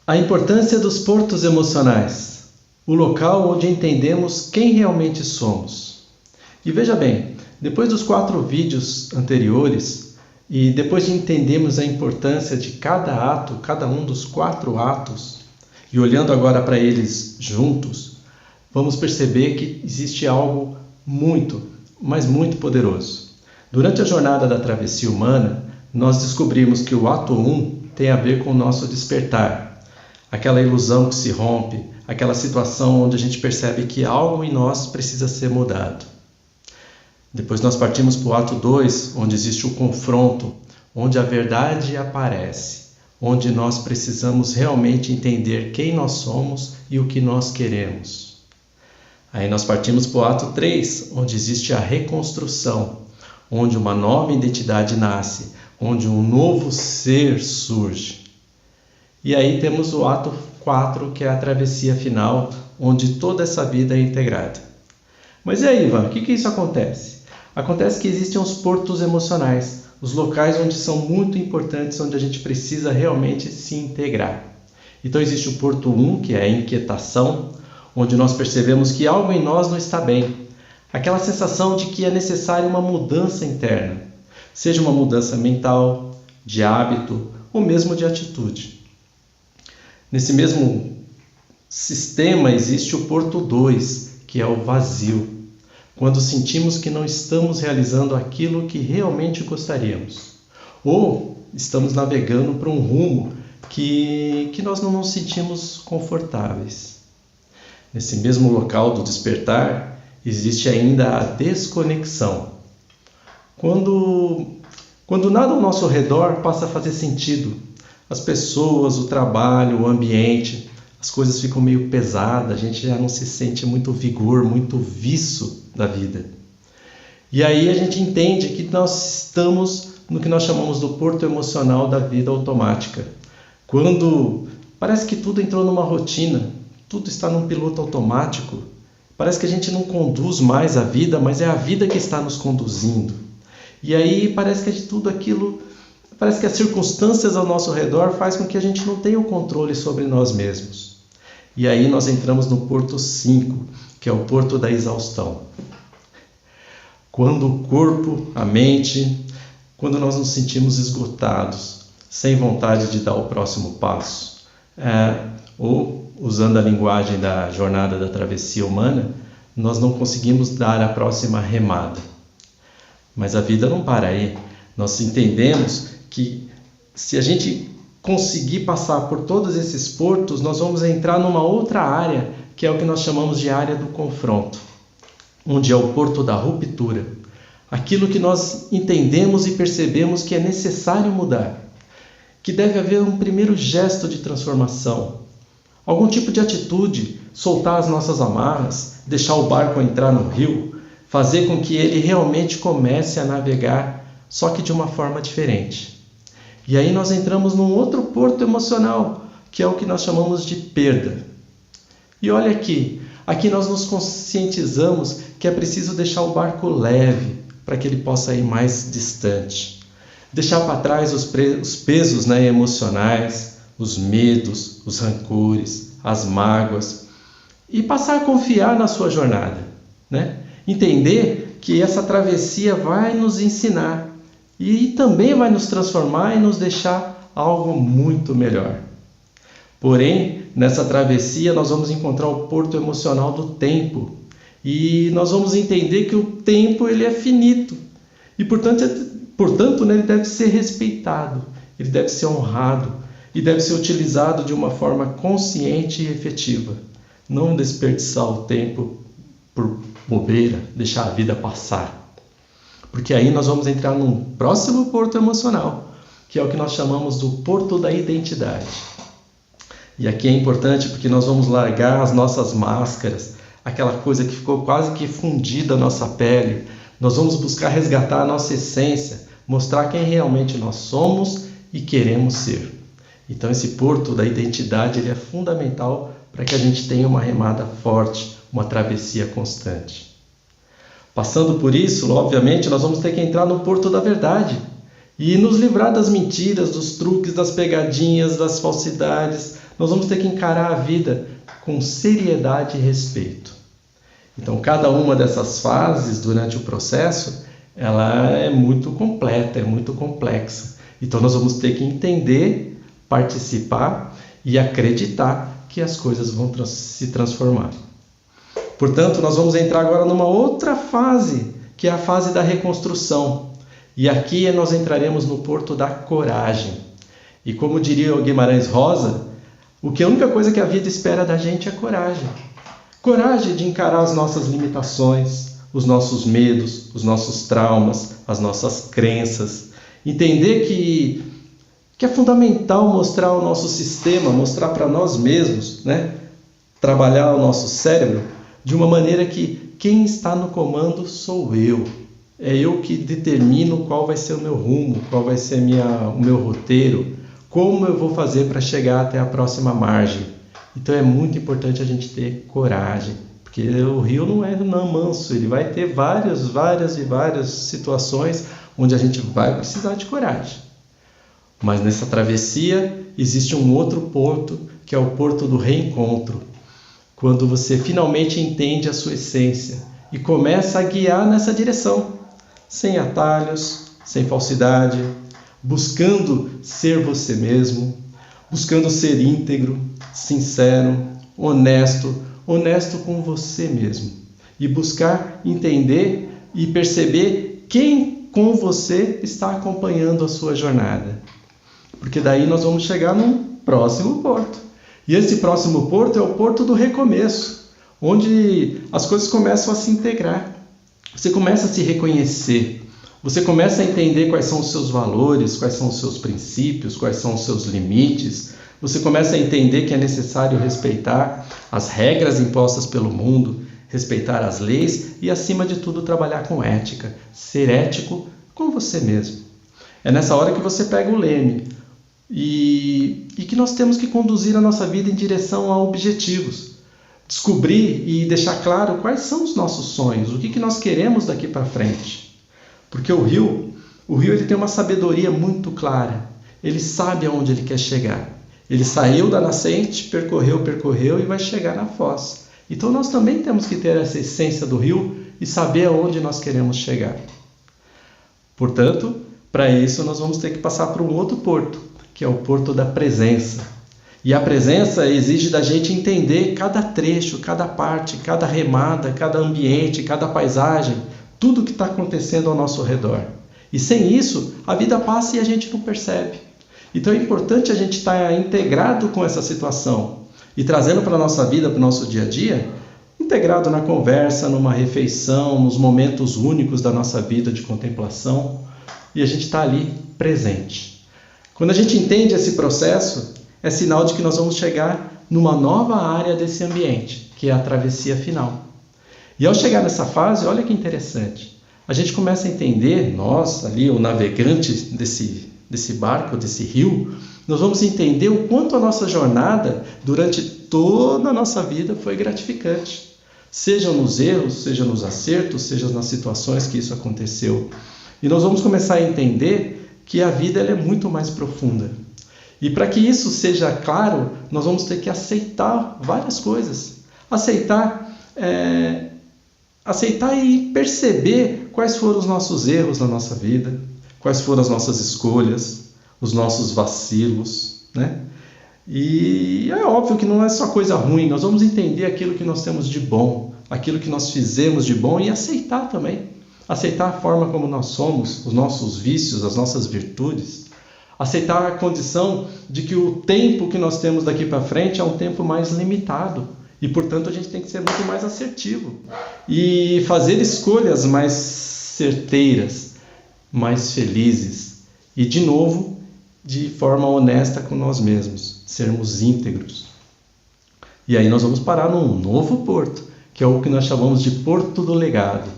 A importância dos portos emocionais, o local onde entendemos quem realmente somos. E veja bem, depois dos 4 vídeos anteriores, e depois de entendermos a importância de cada ato, cada um dos 4 atos, e olhando agora para eles juntos, vamos perceber que existe algo muito, mas muito poderoso. Durante a jornada da travessia humana, nós descobrimos que o ato 1 tem a ver com o nosso despertar. Aquela ilusão que se rompe, aquela situação onde a gente percebe que algo em nós precisa ser mudado. Depois nós partimos para o ato 2, onde existe o confronto, onde a verdade aparece, onde nós precisamos realmente entender quem nós somos e o que nós queremos. Aí nós partimos para o ato 3, onde existe a reconstrução, onde uma nova identidade nasce, onde um novo ser surge. E aí temos o ato 4, que é a travessia final, onde toda essa vida é integrada. Mas e aí, Ivan, o que isso acontece? Acontece que existem os portos emocionais, os locais onde são muito importantes, onde a gente precisa realmente se integrar. Então existe o porto 1, que é a inquietação, onde nós percebemos que algo em nós não está bem. Aquela sensação de que é necessária uma mudança interna, seja uma mudança mental, de hábito ou mesmo de atitude. Nesse mesmo sistema existe o porto 2, que é o vazio, quando sentimos que não estamos realizando aquilo que realmente gostaríamos, ou estamos navegando para um rumo que nós não nos sentimos confortáveis. Nesse mesmo local do despertar, existe ainda a desconexão, quando nada ao nosso redor passa a fazer sentido. As pessoas, o trabalho, o ambiente, as coisas ficam meio pesadas, a gente já não se sente muito vigor, muito viço da vida. E aí a gente entende que nós estamos no que nós chamamos do porto emocional da vida automática. Quando parece que tudo entrou numa rotina, tudo está num piloto automático, parece que a gente não conduz mais a vida, mas é a vida que está nos conduzindo. E aí parece que tudo aquilo... Parece que as circunstâncias ao nosso redor fazem com que a gente não tenha o controle sobre nós mesmos. E aí nós entramos no porto 5, que é o porto da exaustão. Quando o corpo, a mente, quando nós nos sentimos esgotados, sem vontade de dar o próximo passo, ou, usando a linguagem da jornada da travessia humana, nós não conseguimos dar a próxima remada. Mas a vida não para aí. Nós entendemos que se a gente conseguir passar por todos esses portos, nós vamos entrar numa outra área, que é o que nós chamamos de área do confronto, onde é o porto da ruptura. Aquilo que nós entendemos e percebemos que é necessário mudar, que deve haver um primeiro gesto de transformação, algum tipo de atitude, soltar as nossas amarras, deixar o barco entrar no rio, fazer com que ele realmente comece a navegar, só que de uma forma diferente. E aí nós entramos num outro porto emocional, que é o que nós chamamos de perda. E olha aqui nós nos conscientizamos que é preciso deixar o barco leve, para que ele possa ir mais distante. Deixar para trás os pesos emocionais, os medos, os rancores, as mágoas, e passar a confiar na sua jornada. Entender que essa travessia vai nos ensinar, e também vai nos transformar e nos deixar algo muito melhor. Porém, nessa travessia nós vamos encontrar o porto emocional do tempo. E nós vamos entender que o tempo ele é finito. E portanto ele deve ser respeitado, ele deve ser honrado e deve ser utilizado de uma forma consciente e efetiva. Não desperdiçar o tempo por bobeira, deixar a vida passar. Porque aí nós vamos entrar num próximo porto emocional, que é o que nós chamamos do porto da identidade. E aqui é importante porque nós vamos largar as nossas máscaras, aquela coisa que ficou quase que fundida na nossa pele. Nós vamos buscar resgatar a nossa essência, mostrar quem realmente nós somos e queremos ser. Então esse porto da identidade ele é fundamental para que a gente tenha uma remada forte, uma travessia constante. Passando por isso, obviamente, nós vamos ter que entrar no porto da verdade, e nos livrar das mentiras, dos truques, das pegadinhas, das falsidades. Nós vamos ter que encarar a vida com seriedade e respeito. Então, cada uma dessas fases durante o processo, ela é muito completa, é muito complexa. Então, nós vamos ter que entender, participar e acreditar que as coisas vão se transformar. Portanto, nós vamos entrar agora numa outra fase, que é a fase da reconstrução. E aqui nós entraremos no porto da coragem. E como diria o Guimarães Rosa, a única coisa que a vida espera da gente é coragem. Coragem de encarar as nossas limitações, os nossos medos, os nossos traumas, as nossas crenças. Entender que é fundamental mostrar o nosso sistema, mostrar para nós mesmos, né? Trabalhar o nosso cérebro de uma maneira que quem está no comando sou eu. É eu que determino qual vai ser o meu rumo, qual vai ser o meu roteiro, como eu vou fazer para chegar até a próxima margem. Então é muito importante a gente ter coragem, porque o rio não é manso, ele vai ter várias situações onde a gente vai precisar de coragem. Mas nessa travessia existe um outro porto, que é o porto do reencontro, quando você finalmente entende a sua essência e começa a guiar nessa direção, sem atalhos, sem falsidade, buscando ser você mesmo, buscando ser íntegro, sincero, honesto com você mesmo. E buscar entender e perceber quem com você está acompanhando a sua jornada. Porque daí nós vamos chegar num próximo porto. E esse próximo porto é o porto do recomeço, onde as coisas começam a se integrar. Você começa a se reconhecer. Você começa a entender quais são os seus valores, quais são os seus princípios, quais são os seus limites. Você começa a entender que é necessário respeitar as regras impostas pelo mundo, respeitar as leis e, acima de tudo, trabalhar com ética, ser ético com você mesmo. É nessa hora que você pega o leme e que nós temos que conduzir a nossa vida em direção a objetivos. Descobrir e deixar claro quais são os nossos sonhos, o que nós queremos daqui para frente. Porque o rio ele tem uma sabedoria muito clara. Ele sabe aonde ele quer chegar. Ele saiu da nascente, percorreu e vai chegar na foz. Então nós também temos que ter essa essência do rio e saber aonde nós queremos chegar. Portanto, para isso nós vamos ter que passar por um outro porto, que é o porto da presença. E a presença exige da gente entender cada trecho, cada parte, cada remada, cada ambiente, cada paisagem, tudo que está acontecendo ao nosso redor. E sem isso, a vida passa e a gente não percebe. Então é importante a gente estar integrado com essa situação e trazendo para a nossa vida, para o nosso dia a dia, integrado na conversa, numa refeição, nos momentos únicos da nossa vida de contemplação, e a gente está ali presente. Quando a gente entende esse processo, é sinal de que nós vamos chegar numa nova área desse ambiente, que é a travessia final. E ao chegar nessa fase, olha que interessante, a gente começa a entender, nós ali, o navegante desse barco, desse rio, nós vamos entender o quanto a nossa jornada, durante toda a nossa vida, foi gratificante. Seja nos erros, seja nos acertos, seja nas situações que isso aconteceu. E nós vamos começar a entender que a vida ela é muito mais profunda. E para que isso seja claro, nós vamos ter que aceitar várias coisas. Aceitar e perceber quais foram os nossos erros na nossa vida, quais foram as nossas escolhas, os nossos vacilos, né? E é óbvio que não é só coisa ruim, nós vamos entender aquilo que nós temos de bom, aquilo que nós fizemos de bom e aceitar também. Aceitar a forma como nós somos, os nossos vícios, as nossas virtudes. Aceitar a condição de que o tempo que nós temos daqui para frente é um tempo mais limitado. E, portanto, a gente tem que ser muito mais assertivo. E fazer escolhas mais certeiras, mais felizes. E, de novo, de forma honesta com nós mesmos. Sermos íntegros. E aí nós vamos parar num novo porto, que é o que nós chamamos de Porto do Legado.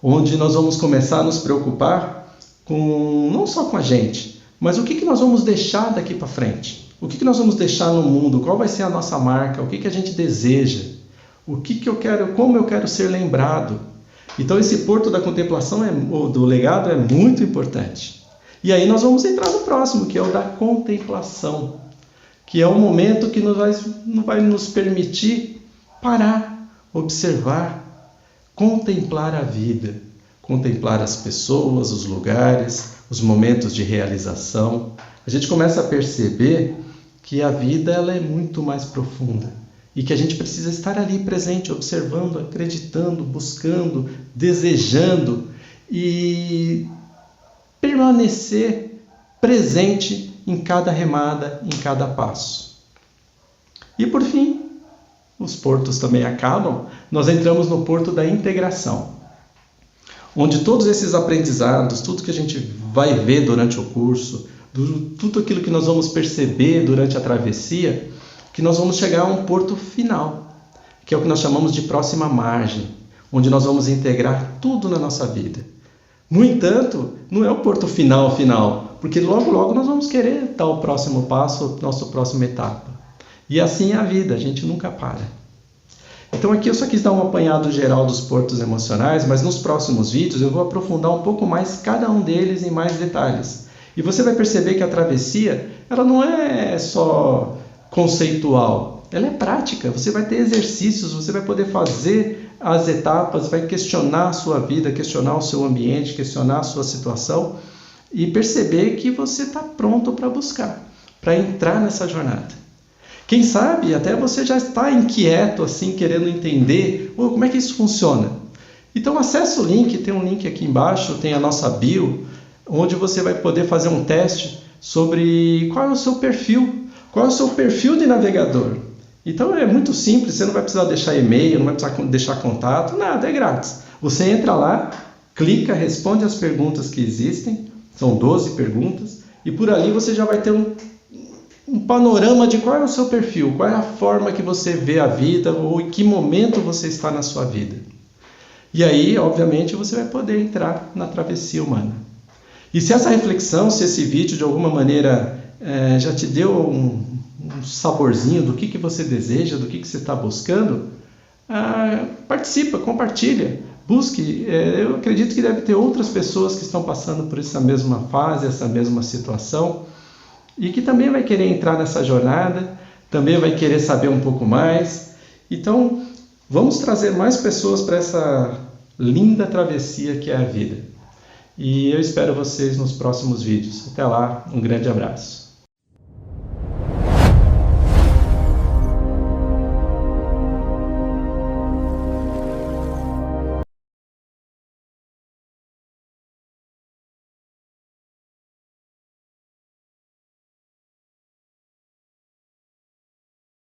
Onde nós vamos começar a nos preocupar não só com a gente, mas o que nós vamos deixar daqui para frente? O que nós vamos deixar no mundo? Qual vai ser a nossa marca? O que a gente deseja? O que eu quero? Como eu quero ser lembrado? Então esse porto da contemplação, do legado, é muito importante. E aí nós vamos entrar no próximo, que é o da contemplação, que é o momento que vai nos permitir parar, observar, contemplar a vida, contemplar as pessoas, os lugares, os momentos de realização. A gente começa a perceber que a vida ela é muito mais profunda e que a gente precisa estar ali presente, observando, acreditando, buscando, desejando e permanecer presente em cada remada, em cada passo. E por fim, os portos também acabam, nós entramos no porto da integração, onde todos esses aprendizados, tudo que a gente vai ver durante o curso, tudo aquilo que nós vamos perceber durante a travessia, que nós vamos chegar a um porto final, que é o que nós chamamos de próxima margem, onde nós vamos integrar tudo na nossa vida. No entanto, não é o porto final, porque logo nós vamos querer dar o próximo passo, nossa próxima etapa. E assim é a vida, a gente nunca para. Então aqui eu só quis dar um apanhado geral dos portos emocionais, mas nos próximos vídeos eu vou aprofundar um pouco mais cada um deles em mais detalhes. E você vai perceber que a travessia, ela não é só conceitual, ela é prática. Você vai ter exercícios, você vai poder fazer as etapas, vai questionar a sua vida, questionar o seu ambiente, questionar a sua situação e perceber que você está pronto para buscar, para entrar nessa jornada. Quem sabe até você já está inquieto, assim, querendo entender como é que isso funciona. Então acesse o link, tem um link aqui embaixo, tem a nossa bio, onde você vai poder fazer um teste sobre qual é o seu perfil, qual é o seu perfil de navegador. Então é muito simples, você não vai precisar deixar e-mail, não vai precisar deixar contato, nada, é grátis. Você entra lá, clica, responde as perguntas que existem, são 12 perguntas, e por ali você já vai ter um panorama de qual é o seu perfil, qual é a forma que você vê a vida ou em que momento você está na sua vida. E aí, obviamente, você vai poder entrar na travessia humana. E se essa reflexão, se esse vídeo de alguma maneira já te deu um saborzinho do que você deseja, do que você está buscando, participa, compartilha, busque. Eu acredito que deve ter outras pessoas que estão passando por essa mesma fase, essa mesma situação, e que também vai querer entrar nessa jornada, também vai querer saber um pouco mais. Então, vamos trazer mais pessoas para essa linda travessia que é a vida. E eu espero vocês nos próximos vídeos. Até lá, um grande abraço.